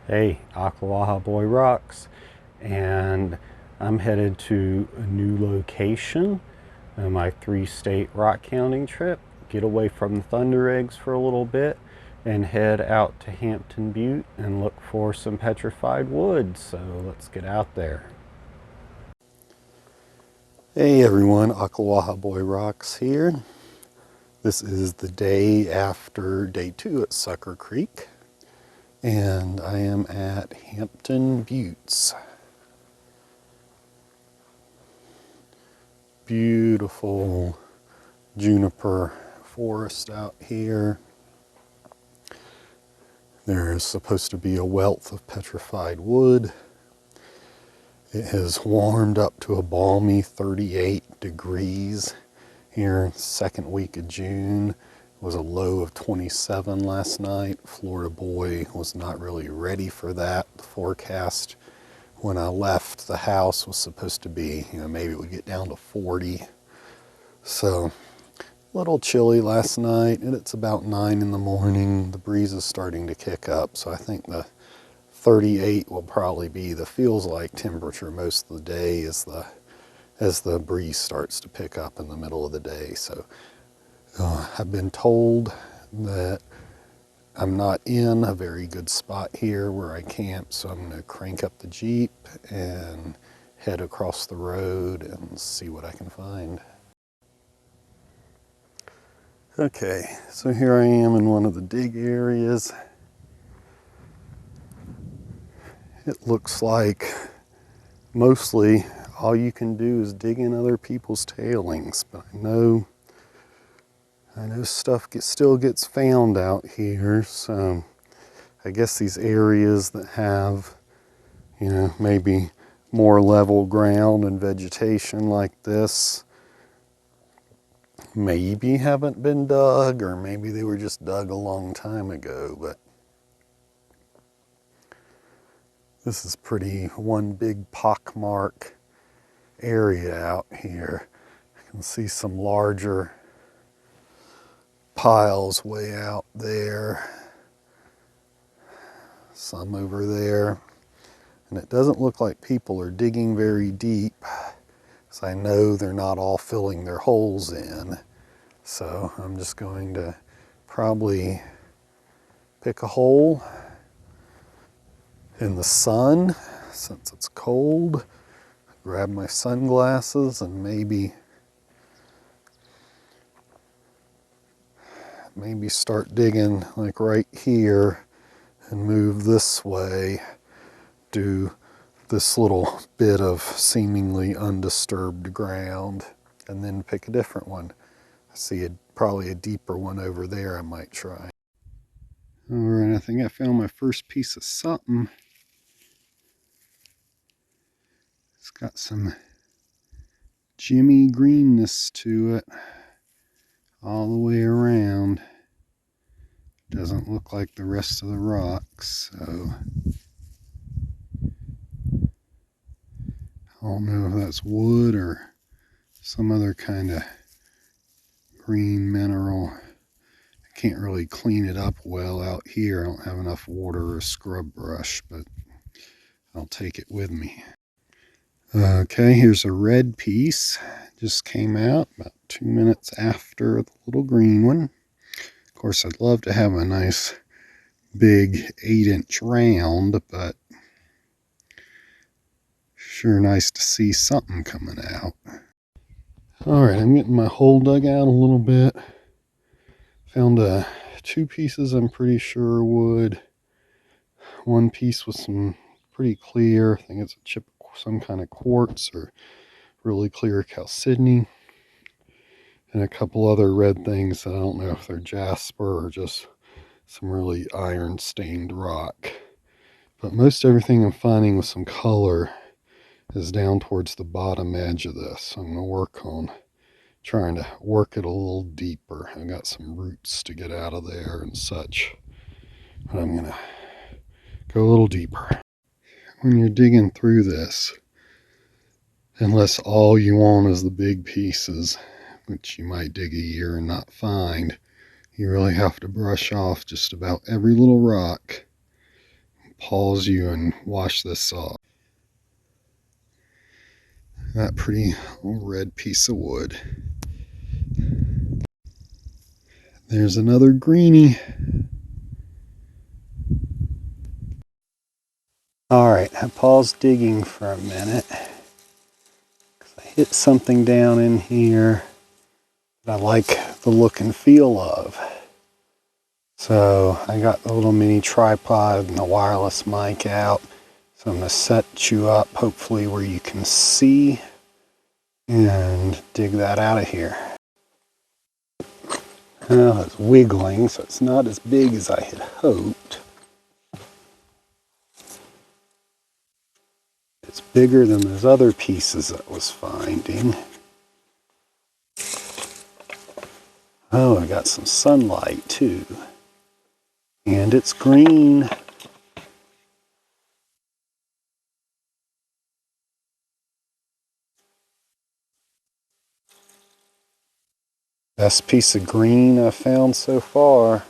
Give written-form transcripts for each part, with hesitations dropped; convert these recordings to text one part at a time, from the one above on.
Hey, Akawaha Boy rocks, and I'm headed to a new location on my 3-state rockhounding trip. Get away from the Thundereggs for a little bit and head out to Hampton Butte and look for some petrified wood. So let's get out there. Hey everyone, Akawaha Boy rocks here. This is the day after day 2 at Sucker Creek, and I am at Hampton Buttes. Beautiful juniper forest out here. There is supposed to be a wealth of petrified wood. It has warmed up to a balmy 38 degrees here, second week of June. It was a low of 27 last night. Florida boy was not really ready for that. The forecast when I left the house was supposed to be, maybe it would get down to 40. So a little chilly last night, and it's about 9 in the morning. The breeze is starting to kick up, so I think the 38 will probably be the feels like temperature most of the day as the breeze starts to pick up in the middle of the day. So I've been told that I'm not in a very good spot here where I camp, so I'm going to crank up the Jeep and head across the road and see what I can find. Okay, so here I am in one of the dig areas. It looks like mostly all you can do is dig in other people's tailings, but I know stuff still gets found out here. So I guess these areas that have, maybe more level ground and vegetation like this maybe haven't been dug, or maybe they were just dug a long time ago. But this is pretty one big pockmark area out here. You can see some larger piles way out there, some over there, and it doesn't look like people are digging very deep, so I know they're not all filling their holes in. So I'm just going to probably pick a hole in the sun since it's cold, grab my sunglasses, and maybe start digging like right here and move this way, do this little bit of seemingly undisturbed ground, and then pick a different one. I see probably a deeper one over there I might try. All right, I think I found my first piece of something. It's got some Jimmy greenness to it all the way around. Doesn't look like the rest of the rocks, so I don't know if that's wood or some other kind of green mineral. I can't really clean it up well out here. I don't have enough water or a scrub brush, but I'll take it with me. Okay, here's a red piece. Just came out about 2 minutes after the little green one. Of course, I'd love to have a nice big 8-inch round, but sure nice to see something coming out. All right, I'm getting my hole dug out a little bit. Found 2 pieces I'm pretty sure wood. One piece was some pretty clear, I think it's a chip, some kind of quartz or really clear chalcedony. And a couple other red things that I don't know if they're jasper or just some really iron stained rock. But most everything I'm finding with some color is down towards the bottom edge of this. So I'm going to work on trying to work it a little deeper. I've got some roots to get out of there and such, but I'm going to go a little deeper. When you're digging through this, unless all you want is the big pieces, which you might dig a year and not find, you really have to brush off just about every little rock, pause you and wash this off. That pretty little red piece of wood. There's another greenie. Alright, I paused digging for a minute. I hit something down in here that I like the look and feel of. So I got the little mini tripod and the wireless mic out. So I'm going to set you up hopefully where you can see and dig that out of here. Well, it's wiggling, so it's not as big as I had hoped. It's bigger than those other pieces I was finding. Oh, I got some sunlight too. And it's green. Best piece of green I've found so far.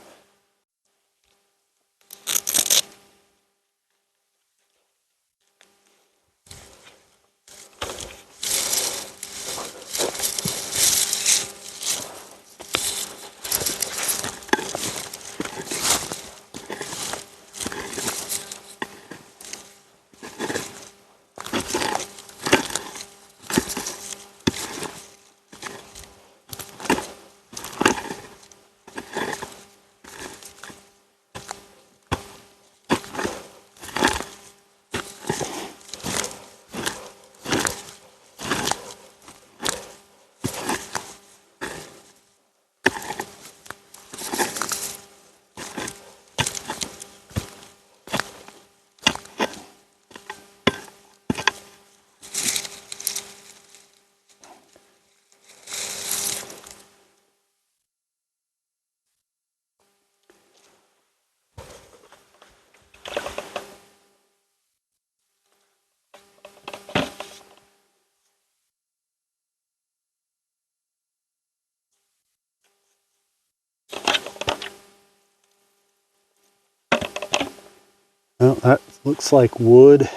Well, that looks like wood,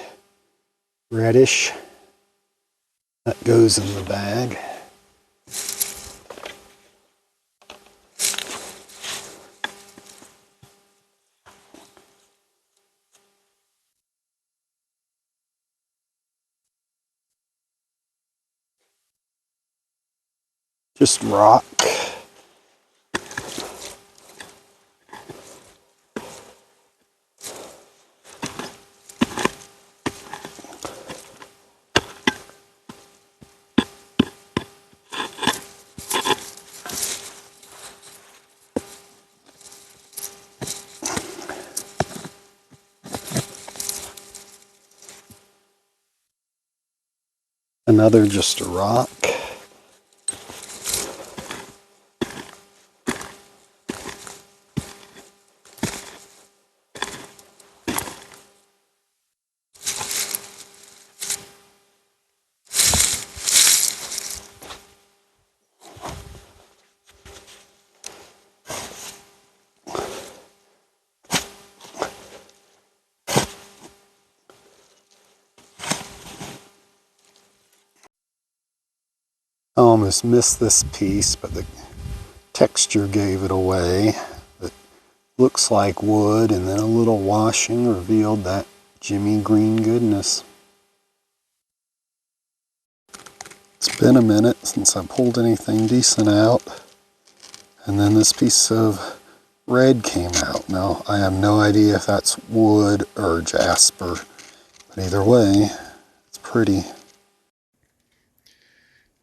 reddish. That goes in the bag. Just rock. Another just a rock. I almost missed this piece, but the texture gave it away. It looks like wood, and then a little washing revealed that Jimmy green goodness. It's been a minute since I pulled anything decent out, and then this piece of red came out. Now, I have no idea if that's wood or jasper, but either way, it's pretty.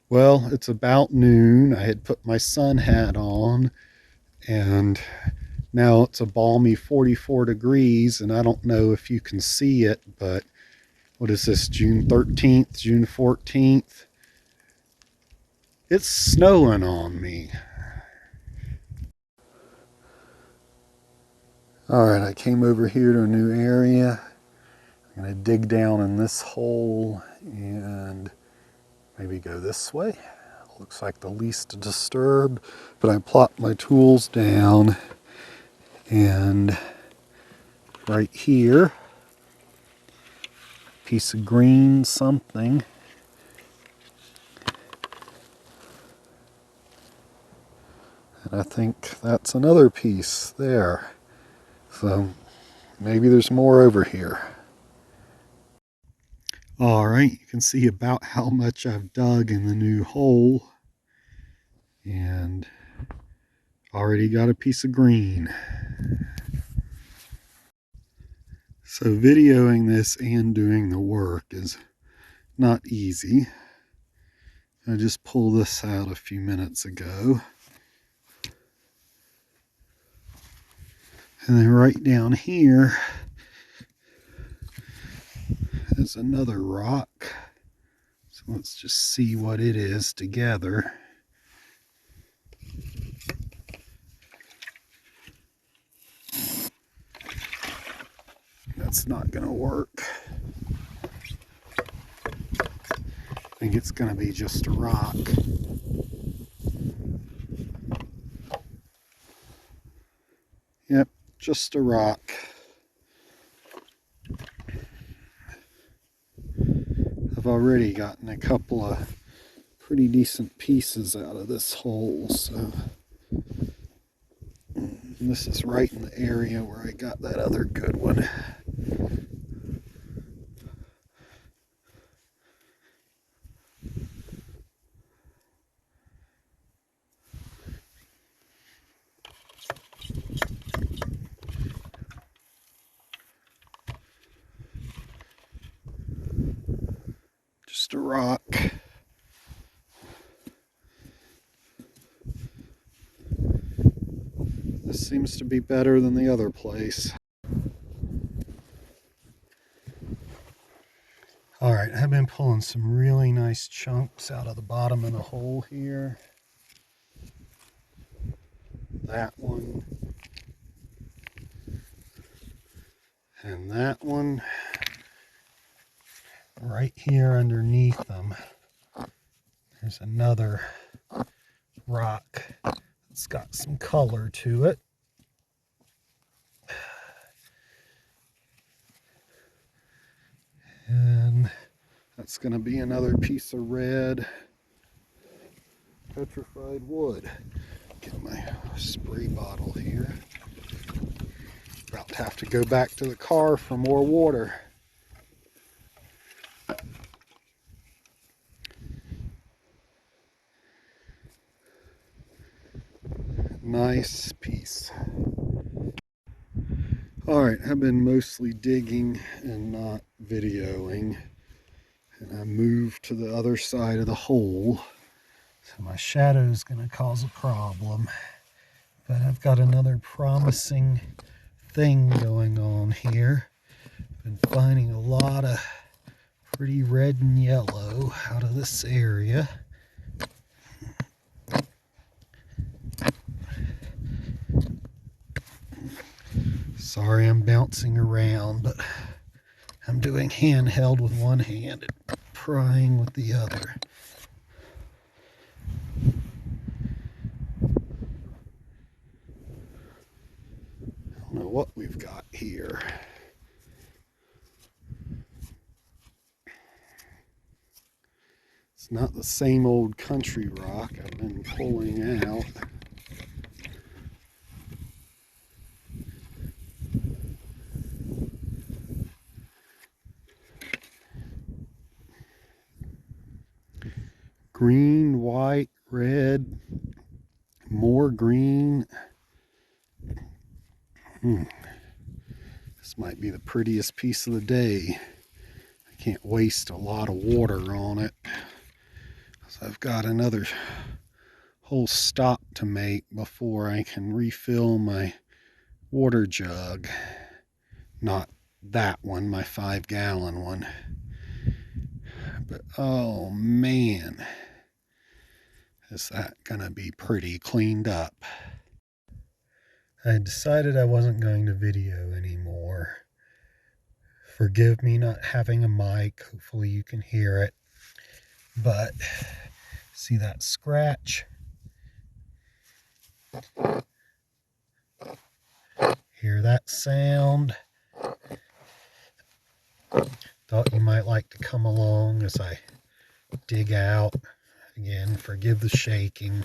Well, it's about noon. I had put my sun hat on, and now it's a balmy 44 degrees, and I don't know if you can see it, but what is this, June 13th, June 14th? It's snowing on me. Alright, I came over here to a new area. I'm going to dig down in this hole and maybe go this way. Looks like the least to disturb, but I plopped my tools down, and right here piece of green something. And I think that's another piece there. So maybe there's more over here. All right, you can see about how much I've dug in the new hole. And already got a piece of green. So videoing this and doing the work is not easy. I just pulled this out a few minutes ago. And then right down here is another rock. So let's just see what it is together. That's not going to work. I think it's going to be just a rock. Yep, just a rock. I've already gotten a couple of pretty decent pieces out of this hole, so this is right in the area where I got that other good one. Just a rock. This seems to be better than the other place. All right, I've been pulling some really nice chunks out of the bottom of the hole here. That one. And that one. Right here underneath them, there's another rock that's got some color to it. And that's going to be another piece of red petrified wood. Get my spray bottle here. About to have to go back to the car for more water. Nice piece. Alright, I've been mostly digging and not videoing. And I moved to the other side of the hole. So my shadow is going to cause a problem. But I've got another promising thing going on here. Been finding a lot of pretty red and yellow out of this area. Sorry I'm bouncing around, but I'm doing handheld with one hand and prying with the other. I don't know what we've got here. It's not the same old country rock I've been pulling out. Green, white, red, more green. This might be the prettiest piece of the day. I can't waste a lot of water on it. So I've got another whole stop to make before I can refill my water jug. Not that one, my 5-gallon one. But oh man, is that gonna be pretty cleaned up. I decided I wasn't going to video anymore. Forgive me not having a mic, hopefully you can hear it. But see that scratch? Hear that sound? Thought you might like to come along as I dig out. Again, forgive the shaking.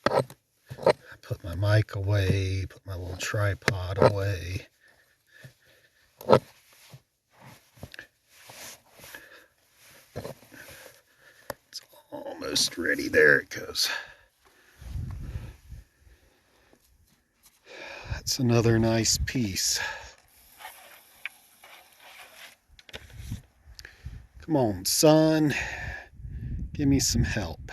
I put my mic away, put my little tripod away. It's almost ready. There it goes. That's another nice piece. Come on, son. Give me some help.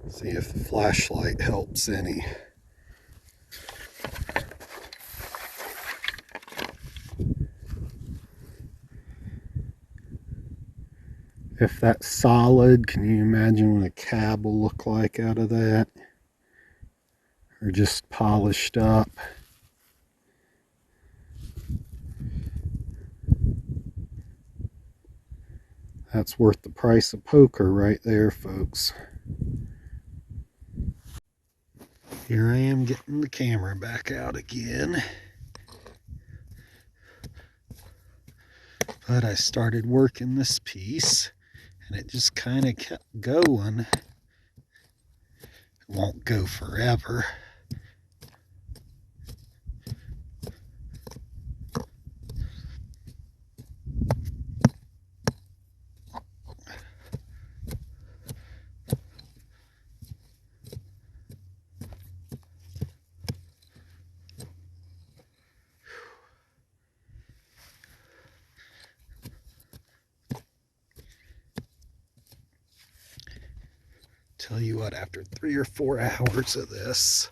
See if the flashlight helps any. If that's solid, can you imagine what a cab will look like out of that? Or just polished up? That's worth the price of poker right there, folks. Here I am getting the camera back out again. But I started working this piece and it just kind of kept going. It won't go forever. Tell you what, after 3 or 4 hours of this,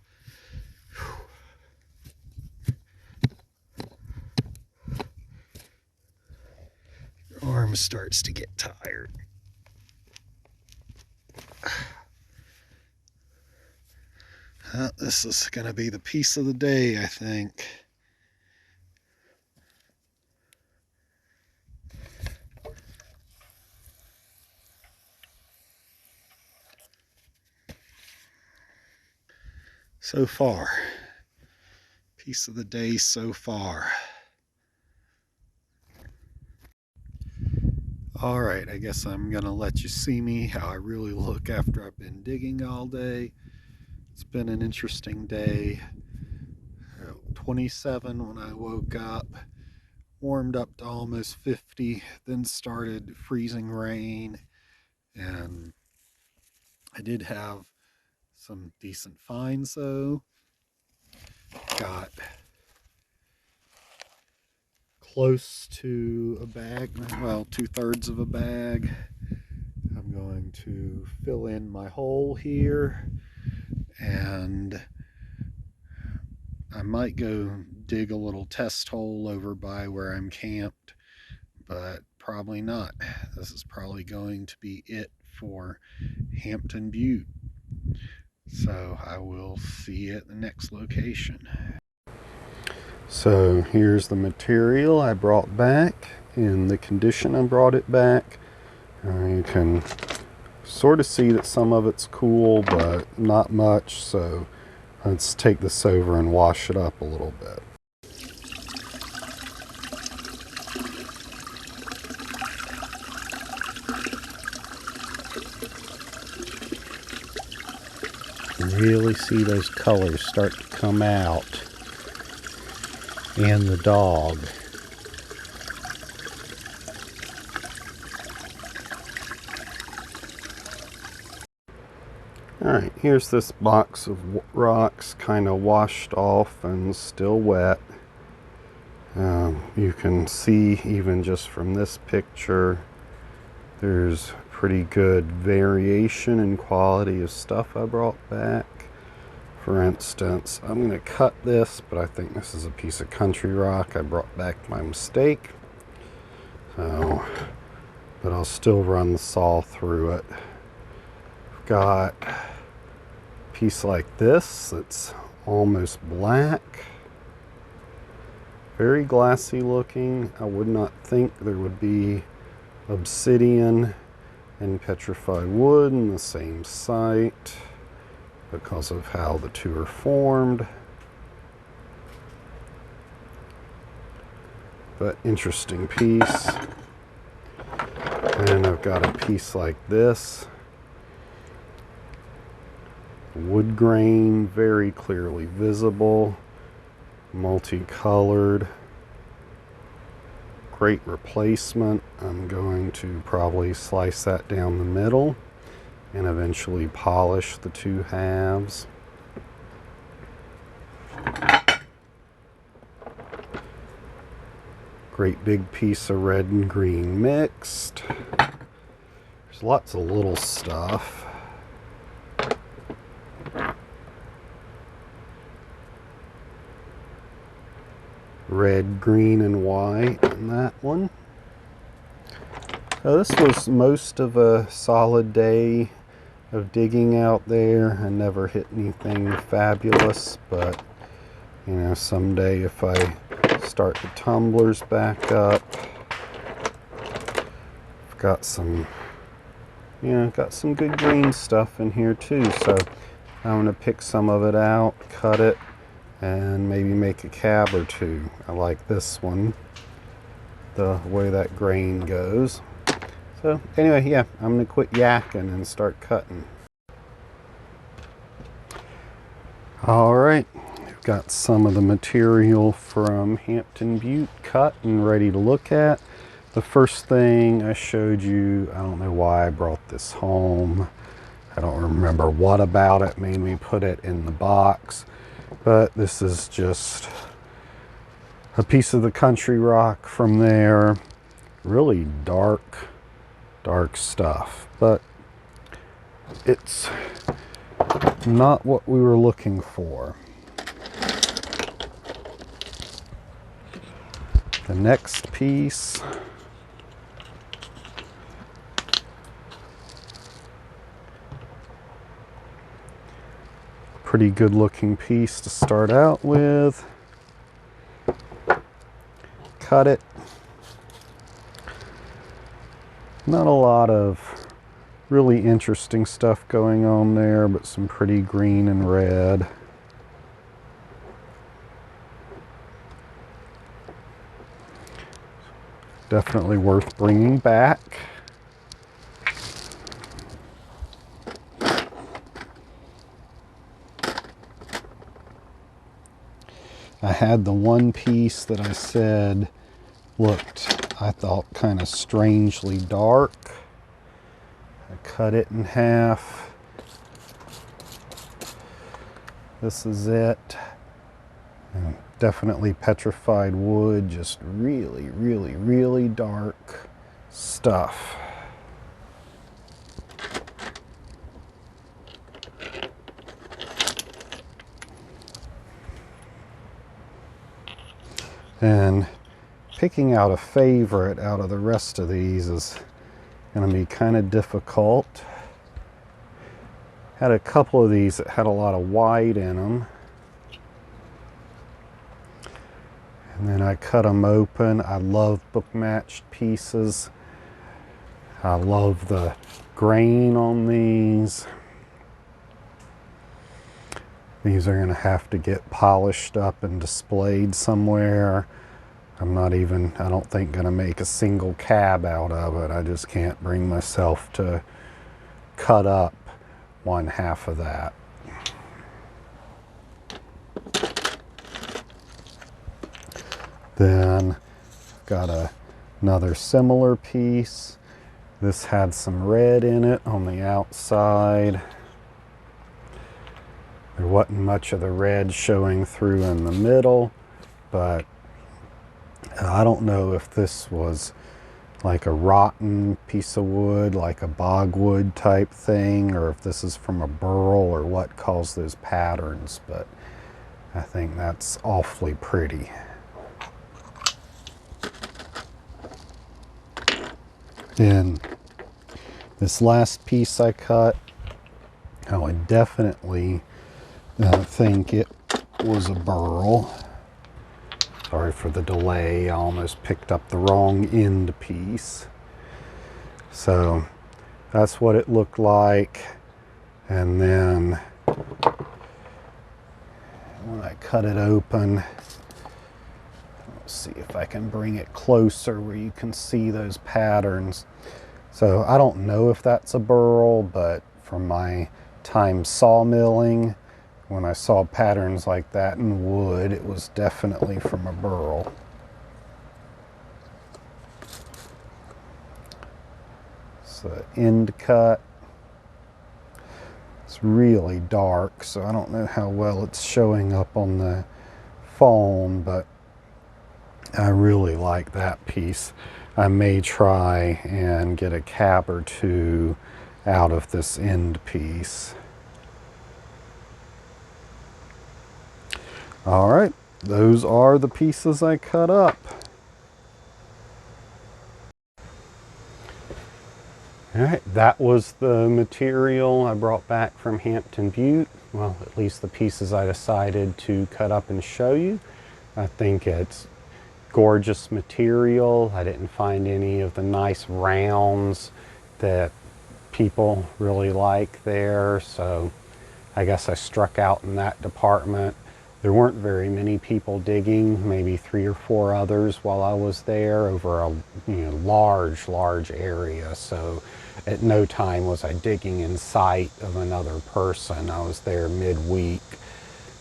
your arm starts to get tired. This is going to be the piece of the day, I think. So far. Piece of the day so far. Alright, I guess I'm going to let you see me how I really look after I've been digging all day. It's been an interesting day. 27 when I woke up, warmed up to almost 50, then started freezing rain, and I did have some decent finds though. Got close to a bag, well, 2/3 of a bag. I'm going to fill in my hole here, and I might go dig a little test hole over by where I'm camped, but probably not. This is probably going to be it for Hampton Butte. So I will see you at the next location. So here's the material I brought back in the condition I brought it back. You can sort of see that some of it's cool, but not much. So let's take this over and wash it up a little bit. You can really see those colors start to come out in the dog. Alright, here's this box of rocks kind of washed off and still wet. You can see even just from this picture there's pretty good variation in quality of stuff I brought back. For instance, I'm going to cut this, but I think this is a piece of country rock I brought back by mistake. So, but I'll still run the saw through it. I've got a piece like this that's almost black. Very glassy looking. I would not think there would be obsidian and petrified wood in the same site because of how the two are formed. But interesting piece. And I've got a piece like this. Wood grain very clearly visible, multicolored. Great replacement. I'm going to probably slice that down the middle and eventually polish the two halves. Great big piece of red and green mixed. There's lots of little stuff. Red, green, and white in that one. This was most of a solid day of digging out there. I never hit anything fabulous, but you know, someday if I start the tumblers back up, I've got some, you know, got some good green stuff in here too. So I'm gonna pick some of it out, cut it, and maybe make a cab or two. I like this one, the way that grain goes. So anyway, yeah, I'm gonna quit yakking and start cutting. All right, we've got some of the material from Hampton Butte cut and ready to look at. The first thing I showed you, I don't know why I brought this home. I don't remember what about it made me put it in the box. But this is just a piece of the country rock from there. Really dark stuff. But it's not what we were looking for. The next piece. Pretty good looking piece to start out with. Cut it. Not a lot of really interesting stuff going on there, but some pretty green and red. Definitely worth bringing back. I had the one piece that I said looked, I thought, kind of strangely dark. I cut it in half. This is it. And definitely petrified wood, just really, really, really dark stuff. And picking out a favorite out of the rest of these is going to be kind of difficult. Had a couple of these that had a lot of white in them. And then I cut them open. I love book matched pieces. I love the grain on these. These are going to have to get polished up and displayed somewhere. I'm not even, I don't think, going to make a single cab out of it. I just can't bring myself to cut up one half of that. Then got another similar piece. This had some red in it on the outside. There wasn't much of the red showing through in the middle, but I don't know if this was like a rotten piece of wood, like a bogwood type thing, or if this is from a burl or what caused those patterns, but I think that's awfully pretty. And this last piece I cut, I would definitely think it was a burl. Sorry for the delay, I almost picked up the wrong end piece. So that's what it looked like. And then when I cut it open, let's see if I can bring it closer where you can see those patterns. So I don't know if that's a burl, but from my time sawmilling, when I saw patterns like that in wood, it was definitely from a burl. So end cut. It's really dark, so I don't know how well it's showing up on the phone, but I really like that piece. I may try and get a cap or two out of this end piece. All right, those are the pieces I cut up. All right, that was the material I brought back from Hampton Butte. Well, at least the pieces I decided to cut up and show you. I think it's gorgeous material. I didn't find any of the nice rounds that people really like there, so I guess I struck out in that department. There weren't very many people digging, maybe 3 or 4 others while I was there over a large area. So at no time was I digging in sight of another person. I was there midweek.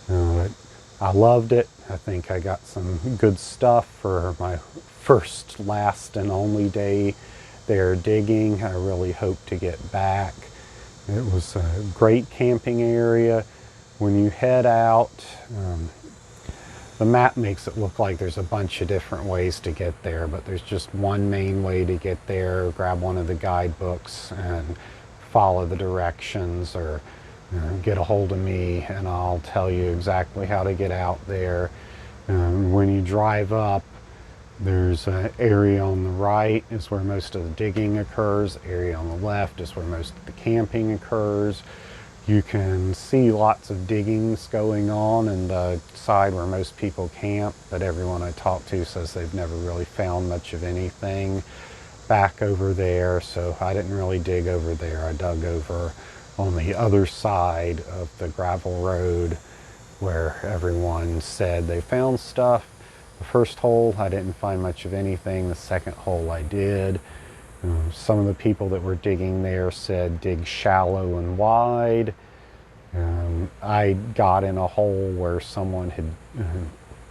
I loved it. I think I got some good stuff for my first, last, and only day there digging. I really hope to get back. It was a great camping area. When you head out, the map makes it look like there's a bunch of different ways to get there, but there's just one main way to get there. Grab one of the guidebooks and follow the directions, or get a hold of me and I'll tell you exactly how to get out there. When you drive up, there's an area on the right is where most of the digging occurs. Area on the left is where most of the camping occurs. You can see lots of diggings going on in the side where most people camp, but everyone I talk to says they've never really found much of anything back over there, so I didn't really dig over there. I dug over on the other side of the gravel road where everyone said they found stuff. The first hole I didn't find much of anything. The second hole I did. Some of the people that were digging there said dig shallow and wide. I got in a hole where someone had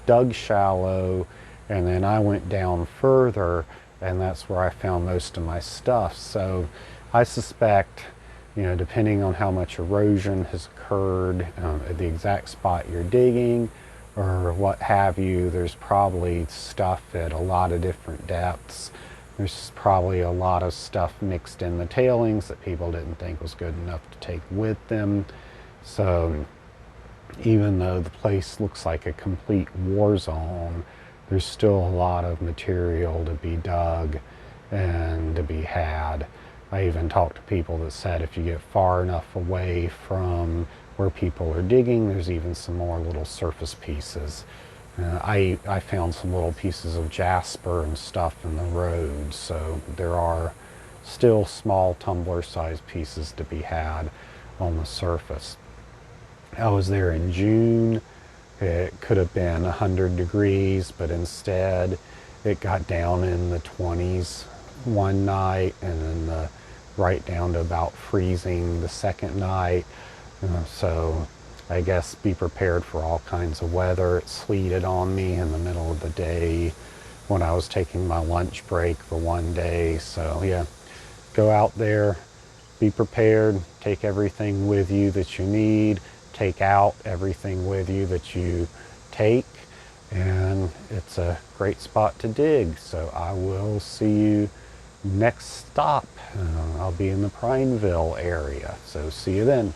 dug shallow, and then I went down further, and that's where I found most of my stuff. So I suspect, depending on how much erosion has occurred at the exact spot you're digging or what have you, there's probably stuff at a lot of different depths. There's probably a lot of stuff mixed in the tailings that people didn't think was good enough to take with them. So even though the place looks like a complete war zone, there's still a lot of material to be dug and to be had. I even talked to people that said if you get far enough away from where people are digging, there's even some more little surface pieces. I found some little pieces of jasper and stuff in the road, so there are still small tumbler-sized pieces to be had on the surface. I was there in June. It could have been 100 degrees, but instead it got down in the 20s one night, and then right down to about freezing the second night. So I guess be prepared for all kinds of weather. It sleeted on me in the middle of the day when I was taking my lunch break for one day. So yeah, go out there, be prepared, take everything with you that you need, take out everything with you that you take, and it's a great spot to dig. So I will see you next stop. I'll be in the Prineville area, so see you then.